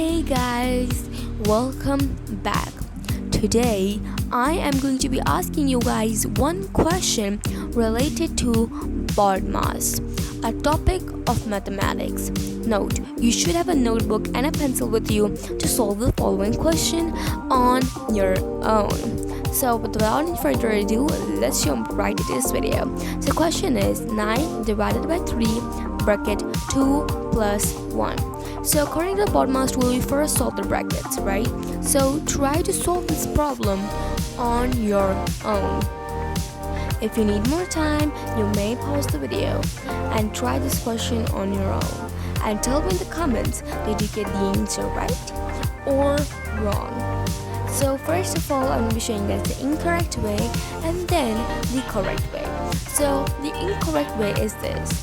Hey guys, welcome back. Today I am going to be asking you guys one question related to BODMAS, a topic of mathematics. Note, you should have a notebook and a pencil with you to solve the following question on your own. So without any further ado, let's jump right into this video. So the question is 9 divided by 3 bracket 2 plus 1. So according to the BODMAS rule, we first solve the brackets, right? So try to solve this problem on your own. If you need more time, you may pause the video and try this question on your own. And tell me in the comments, did you get the answer right or wrong? So first of all, I'm going to be showing you guys the incorrect way and then the correct way. So the incorrect way is this: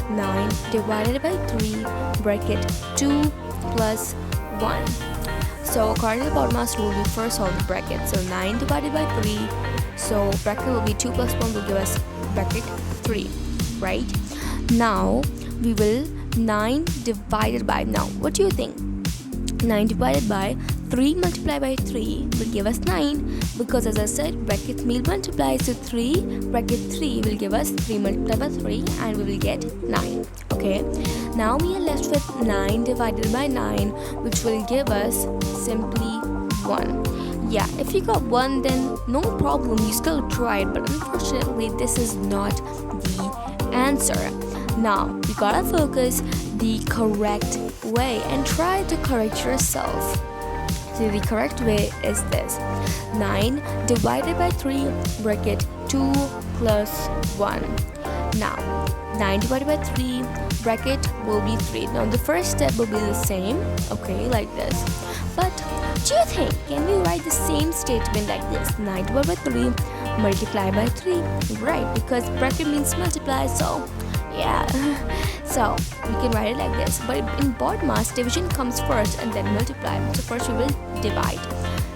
9 divided by 3 bracket 2 plus 1. So according to the BODMAS rule, we first solve the bracket. So 9 divided by 3, so bracket will be 2 plus 1 will give us bracket 3, right? Now we will 9 divided by, now what do you think? 9 divided by 3 multiplied by 3 will give us 9, because as I said, brackets will multiply, so 3 bracket 3 will give us 3 multiplied by 3 and we will get 9. Okay, now we are left with 9 divided by 9, which will give us simply 1. Yeah, if you got 1, then no problem, you still tried, but unfortunately this is not the answer. Now you gotta focus the correct way and try to correct yourself. So the correct way is this: 9 divided by 3 bracket 2 plus 1. Now 9 divided by 3 bracket will be 3. Now the first step will be the same, okay, like this. But do you think, can we write the same statement like this: 9 divided by 3 multiplied by 3? Right, because bracket means multiply, so yeah. So we can write it like this, but in BODMAS, division comes first and then multiply. So first we will divide.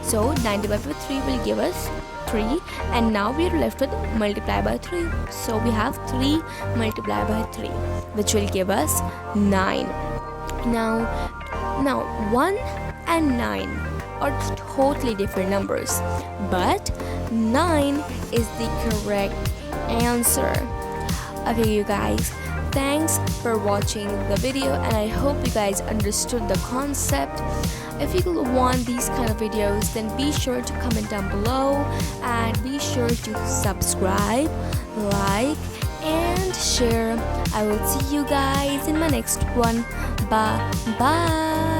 So 9 divided by 3 will give us 3, and now we are left with multiply by 3. So we have 3 multiplied by 3, which will give us 9. Now 1 and 9 are totally different numbers, but 9 is the correct answer. Okay, you guys, thanks for watching the video, and I hope you guys understood the concept. If you want these kind of videos, then be sure to comment down below and be sure to subscribe, like and share. I will see you guys in my next one. Bye bye.